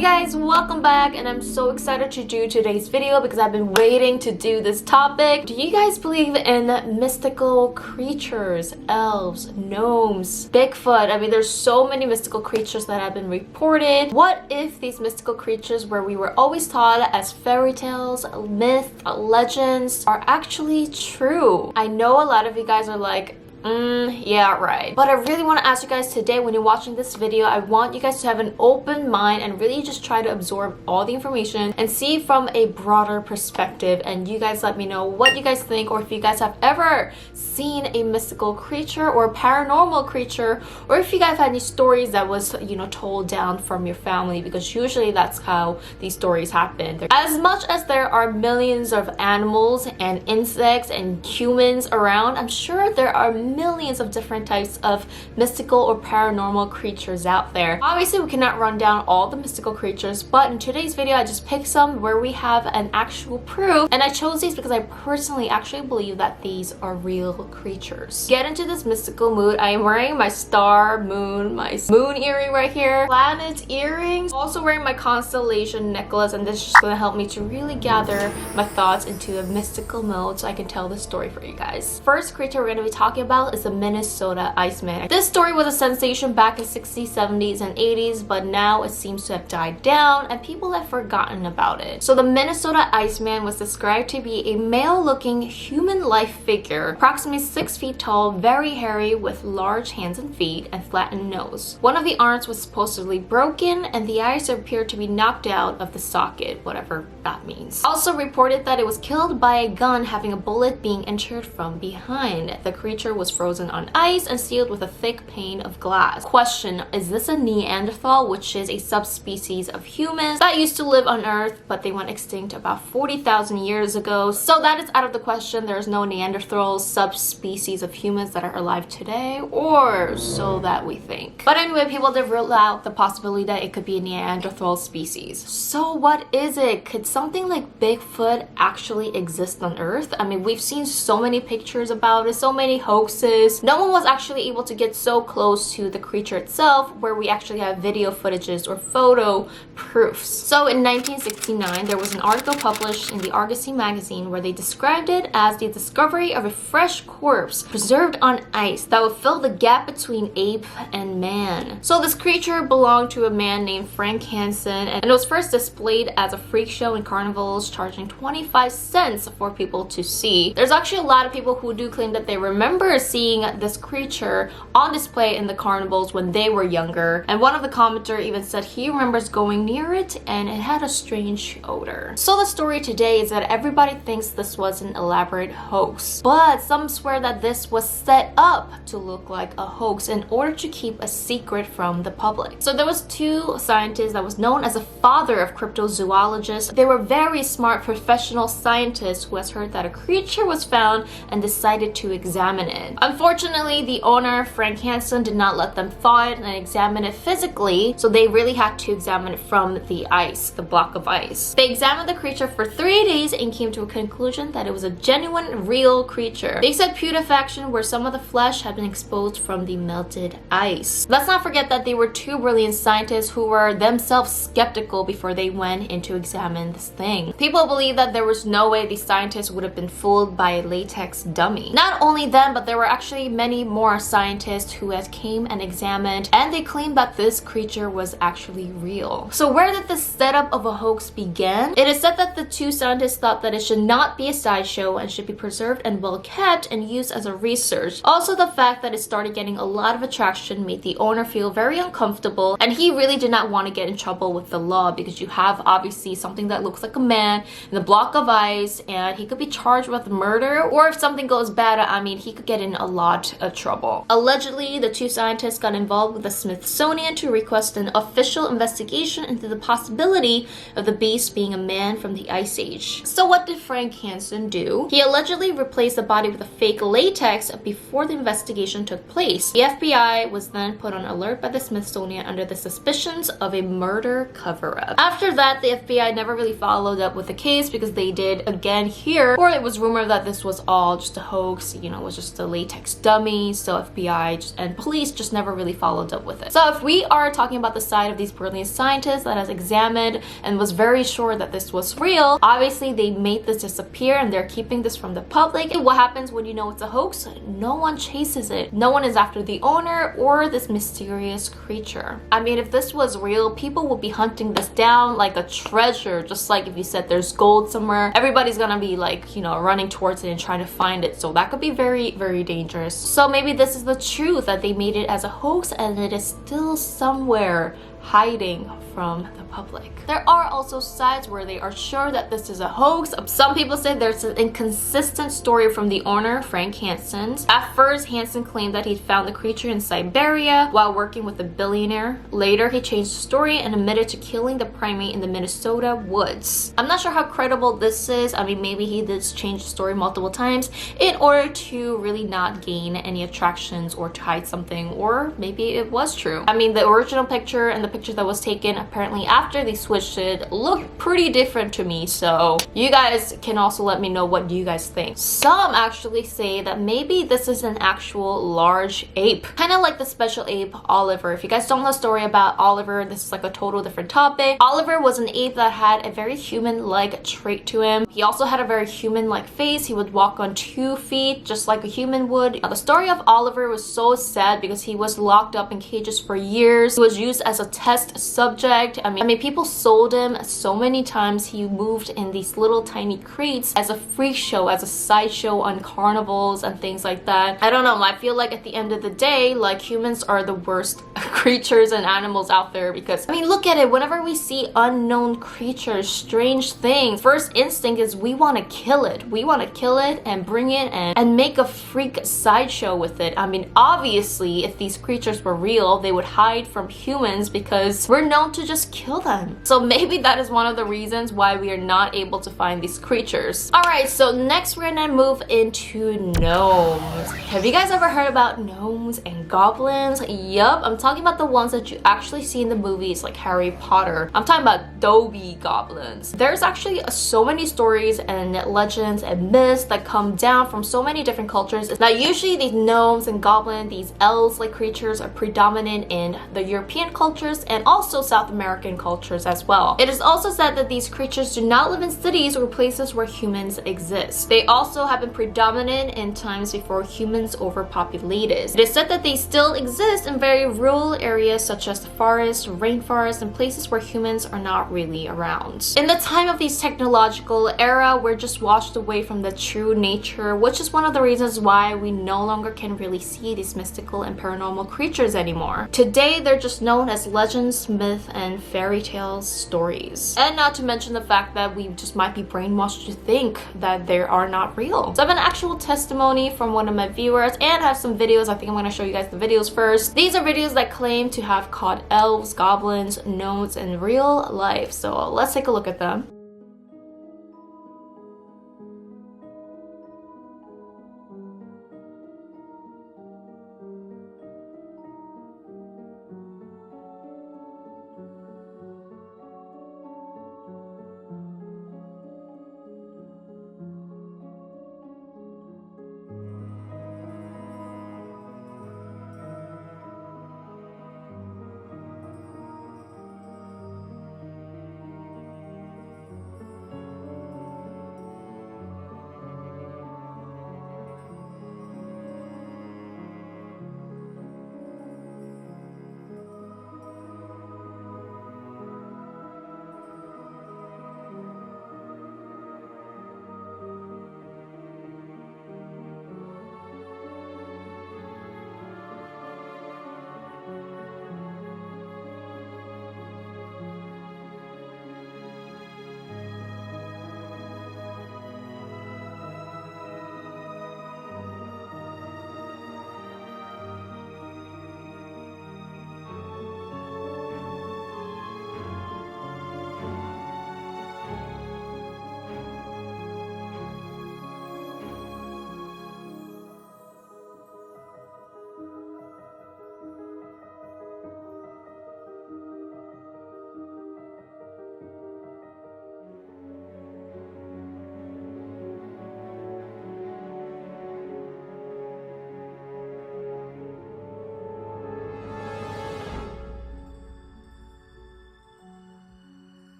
Hey guys, welcome back, and I'm so excited to do today's video because I've been waiting to do this topic. Do you guys believe in mystical creatures, elves, gnomes, Bigfoot? I mean, there's so many mystical creatures that have been reported. What if these mystical creatures where we were always taught as fairy tales, myth, legends are actually true? I know a lot of you guys are like, yeah, right. But I really want to ask you guys today, when you're watching this video, I want you guys to have an open mind and really just try to absorb all the information and see from a broader perspective. And you guys let me know what you guys think, or if you guys have ever seen a mystical creature or a paranormal creature, or if you guys had any stories that was, told down from your family, because usually that's how these stories happen. As much as there are millions of animals and insects and humans around, I'm sure there are millions of different types of mystical or paranormal creatures out there. Obviously, we cannot run down all the mystical creatures, but in today's video, I just picked some where we have an actual proof, and I chose these because I personally actually believe that these are real creatures. Get into this mystical mood. I am wearing my Star&Moon, my moon earring right here, planet earrings, also wearing my constellation necklace, and this is just gonna help me to really gather my thoughts into a mystical mode so I can tell the story for you guys. First creature we're gonna be talking about is the Minnesota Iceman. This story was a sensation back in 60s, 70s, and 80s, but now it seems to have died down and people have forgotten about it. So the Minnesota Iceman was described to be a male-looking human-like figure, approximately 6 feet tall, very hairy, with large hands and feet and flattened nose. One of the arms was supposedly broken and the eyes appeared to be knocked out of the socket, whatever that means. Also reported that it was killed by a gun having a bullet being entered from behind. The creature was frozen on ice and sealed with a thick pane of glass. Question, is this a Neanderthal, which is a subspecies of humans that used to live on Earth, but they went extinct about 40,000 years ago? So that is out of the question. There's no Neanderthal subspecies of humans that are alive today, or so that we think. But anyway, people did rule out the possibility that it could be a Neanderthal species. So what is it? Could something like Bigfoot actually exist on Earth? I mean, we've seen so many pictures about it, so many hoaxes. No one was actually able to get so close to the creature itself where we actually have video footages or photo proofs. So in 1969, there was an article published in the Argosy magazine where they described it as the discovery of a fresh corpse preserved on ice that would fill the gap between ape and man. So this creature belonged to a man named Frank Hansen, and it was first displayed as a freak show in carnivals, charging 25 cents for people to see. There's actually a lot of people who do claim that they remember seeing this creature on display in the carnivals when they were younger, and one of the commenters even said he remembers going near it and it had a strange odor. So the story today is that everybody thinks this was an elaborate hoax, but some swear that this was set up to look like a hoax in order to keep a secret from the public. So there was two scientists that was known as the father of cryptozoologists. They were very smart professional scientists who has heard that a creature was found and decided to examine it. Unfortunately, the owner, Frank Hansen, did not let them thaw it and examine it physically, so they really had to examine it from the ice, the block of ice. They examined the creature for 3 days and came to a conclusion that it was a genuine, real creature. They said putrefaction where some of the flesh had been exposed from the melted ice. Let's not forget that they were two brilliant scientists who were themselves skeptical before they went in to examine this thing. People believe that there was no way these scientists would have been fooled by a latex dummy. Not only them, but there were actually many more scientists who had came and examined, and they claimed that this creature was actually real. So where did this setup of a hoax begin? It is said that the two scientists thought that it should not be a sideshow and should be preserved and well kept and used as a research. Also, the fact that it started getting a lot of attraction made the owner feel very uncomfortable, and he really did not want to get in trouble with the law, because you have obviously something that looks like a man in a block of ice and he could be charged with murder, or if something goes bad, I mean, he could get in a lot of trouble. Allegedly, the two scientists got involved with the Smithsonian to request an official investigation into the possibility of the beast being a man from the Ice Age. So what did Frank Hansen do? He allegedly replaced the body with a fake latex before the investigation took place. The FBI was then put on alert by the Smithsonian under the suspicions of a murder cover-up. After that, the FBI never really followed up with the case because they did again hear, or it was rumored that this was all just a hoax, it was just a latex dummy, so FBI and police just never really followed up with it. So if we are talking about the side of these brilliant scientists that has examined and was very sure that this was real, obviously they made this disappear and they're keeping this from the public. And what happens when you know it's a hoax? No one chases it. No one is after the owner or this mysterious creature. I mean, if this was real, people would be hunting this down like a treasure. Just like if you said there's gold somewhere, everybody's gonna be like, you know, running towards it and trying to find it. So that could be very, very dangerous. So maybe this is the truth, that they made it as a hoax and it is still somewhere hiding from the public. There are also sides where they are sure that this is a hoax. Some people say there's an inconsistent story from the owner, Frank Hansen. At first, Hansen claimed that he'd found the creature in Siberia while working with a billionaire. Later, he changed the story and admitted to killing the primate in the Minnesota woods. I'm not sure how credible this is. I mean, maybe he did change the story multiple times in order to really not gain any attractions or to hide something, or maybe it was true. I mean, the original picture and the picture that was taken apparently after they switched it looked pretty different to me, so you guys can also let me know what you guys think. Some actually say that maybe this is an actual large ape, kind of like the special ape Oliver. If you guys don't know the story about Oliver, this is like a total different topic. Oliver was an ape that had a very human-like trait to him. He also had a very human-like face. He would walk on 2 feet just like a human would. Now, the story of Oliver was so sad because he was locked up in cages for years. He was used as a test subject. I mean, people sold him so many times. He moved in these little tiny crates as a freak show, as a sideshow on carnivals and things like that. I don't know, I feel like at the end of the day, like, humans are the worst creatures and animals out there, because I mean, look at it. Whenever we see unknown creatures, strange things, first instinct is we want to kill it. We want to kill it and bring it and make a freak sideshow with it. I mean, obviously, if these creatures were real, they would hide from humans because we're known to just kill them. So maybe that is one of the reasons why we are not able to find these creatures. Alright, so next we're gonna move into gnomes. Have you guys ever heard about gnomes and goblins? Yup, I'm talking about the ones that you actually see in the movies like Harry Potter. I'm talking about Dobby goblins. There's actually so many stories and legends and myths that come down from so many different cultures. Now usually these gnomes and goblins, these elves-like creatures, are predominant in the European cultures and also South American cultures as well. It is also said that these creatures do not live in cities or places where humans exist. They also have been predominant in times before humans overpopulated. It is said that they still exist in very rural areas such as the forest, rainforest, and places where humans are not really around. In the time of this technological era, we're just washed away from the true nature, which is one of the reasons why we no longer can really see these mystical and paranormal creatures anymore. Today, they're just known as legends, myth, and fairy tales stories. And not to mention the fact that we just might be brainwashed to think that they are not real. So I have an actual testimony from one of my viewers and I have some videos. I think I'm going to show you guys the videos first. These are videos that claim to have caught elves, goblins, gnomes in real life. So let's take a look at them.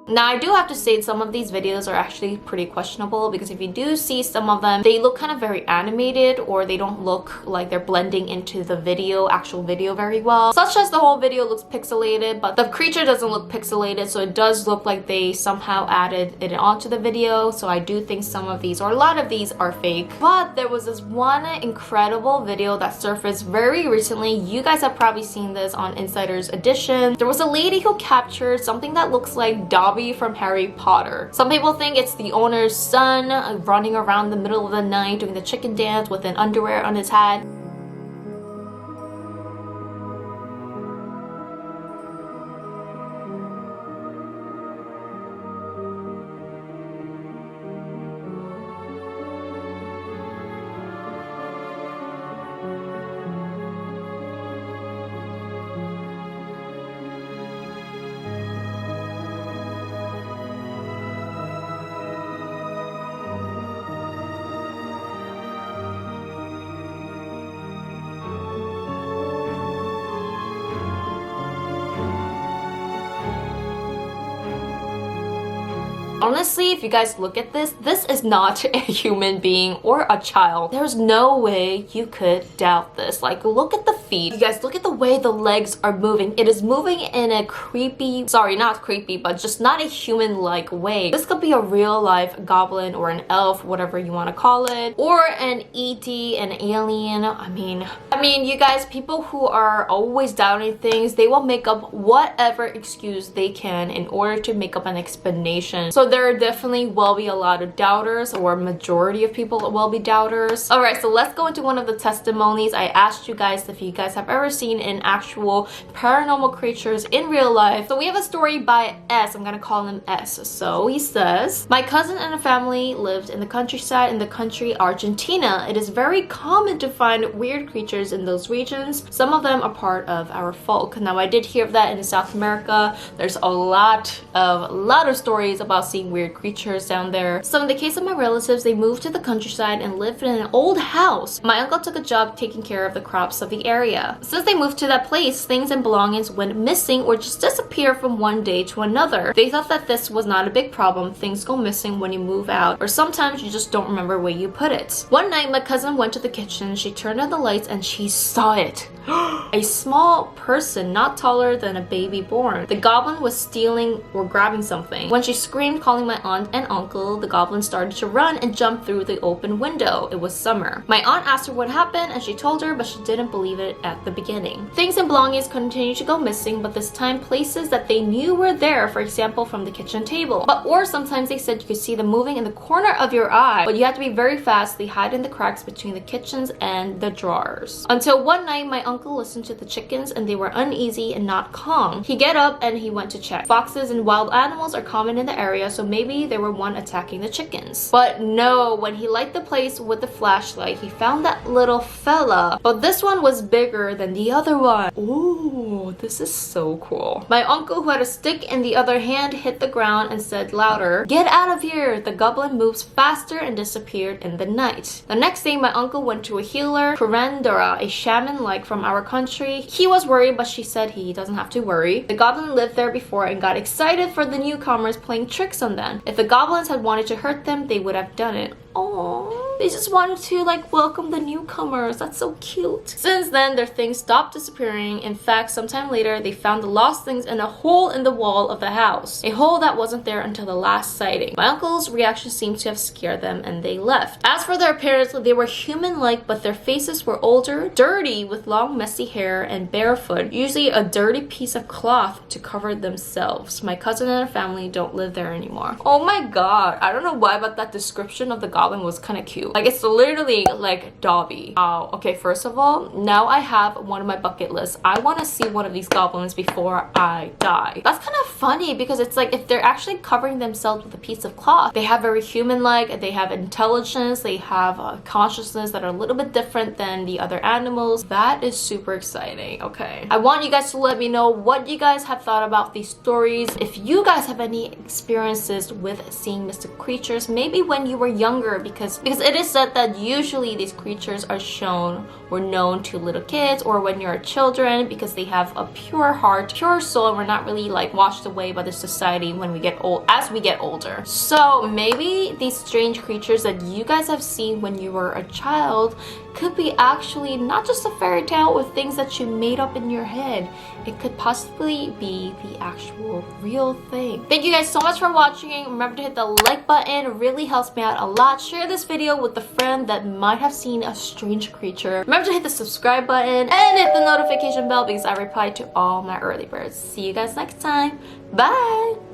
Now I do have to say some of these videos are actually pretty questionable, because if you do see some of them, they look kind of very animated, or they don't look like they're blending into the actual video very well. Such as the whole video looks pixelated, but the creature doesn't look pixelated, so it does look like they somehow added it onto the video. So I do think some of these, or a lot of these, are fake. But there was this one incredible video that surfaced very recently. You guys have probably seen this on Insider's Edition. There was a lady who captured something that looks like Dobby from Harry Potter. Some people think it's the owner's son running around the middle of the night doing the chicken dance with an underwear on his head. Honestly, if you guys look at this, this is not a human being or a child. There's no way you could doubt this. Like, look at the feet. You guys, look at the way the legs are moving. It is moving in a creepy, sorry, not creepy, but just not a human-like way. This could be a real-life goblin or an elf, whatever you want to call it, or an ET, an alien. I mean, you guys, people who are always doubting things, they will make up whatever excuse they can in order to make up an explanation. So there definitely will be a lot of doubters, or majority of people will be doubters. Alright, so let's go into one of the testimonies. I asked you guys if you guys have ever seen an actual paranormal creatures in real life. So we have a story by S. I'm gonna call him S. So he says, my cousin and a family lived in the countryside in the country Argentina. It is very common to find weird creatures in those regions. Some of them are part of our folk. Now I did hear of that in South America. There's a lot of stories about seeing weird creatures down there. So in the case of my relatives, they moved to the countryside and lived in an old house. My uncle took a job taking care of the crops of the area. Since they moved to that place, things and belongings went missing or just disappear from one day to another. They thought that this was not a big problem. Things go missing when you move out, or sometimes you just don't remember where you put it. One night, my cousin went to the kitchen. She turned on the lights and she saw it. A small person, not taller than a baby born. The goblin was stealing or grabbing something. When she screamed, calling my aunt and uncle, the goblin started to run and jump through the open window. It was summer. My aunt asked her what happened and she told her, but she didn't believe it at the beginning. Things and belongings continued to go missing, but this time places that they knew were there, for example from the kitchen table. Or sometimes they said you could see them moving in the corner of your eye, but you had to be very fast. They hide in the cracks between the kitchens and the drawers. Until one night, my uncle listened to the chickens and they were uneasy and not calm. He get up and he went to check. Foxes and wild animals are common in the area, so maybe there were one attacking the chickens. But no, when he lighted the place with the flashlight, he found that little fella. But this one was bigger than the other one. Ooh, this is so cool. My uncle, who had a stick in the other hand, hit the ground and said louder, "Get out of here!" The goblin moves faster and disappeared in the night. The next day, my uncle went to a healer, Coringo, a shaman like from our country. He was worried, but she said he doesn't have to worry. The goblin lived there before and got excited for the newcomers playing tricks on them. If the goblins had wanted to hurt them, they would have done it. Oh, they just wanted to like welcome the newcomers. That's so cute. Since then, their things stopped disappearing. In fact, sometime later, they found the lost things in a hole in the wall of the house. A hole that wasn't there until the last sighting. My uncle's reaction seemed to have scared them and they left. As for their appearance, they were human-like, but their faces were older, dirty, with long messy hair and barefoot, usually a dirty piece of cloth to cover themselves. My cousin and her family don't live there anymore. Oh my god, I don't know why, but that description of the goblin was kind of cute. Like, it's literally like Dobby. Wow. Okay, first of all, now I have one of my bucket lists. I want to see one of these goblins before I die. That's kind of funny because it's like if they're actually covering themselves with a piece of cloth, they have very human-like, they have intelligence, they have a consciousness that are a little bit different than the other animals. That is super exciting. Okay, I want you guys to let me know what you guys have thought about these stories. If you guys have any experiences with seeing mystical creatures, maybe when you were younger, pure, because it is said that usually these creatures are shown or known to little kids or when you're children, because they have a pure heart, pure soul, and we're not really like washed away by the society when we get old, as we get older. So maybe these strange creatures that you guys have seen when you were a child could be actually not just a fairy tale with things that you made up in your head. It could possibly be the actual real thing. Thank you guys so much for watching. Remember to hit the like button. It really helps me out a lot. Share this video with a friend that might have seen a strange creature. Remember to hit the subscribe button and hit the notification bell because I reply to all my early birds. See you guys next time. Bye!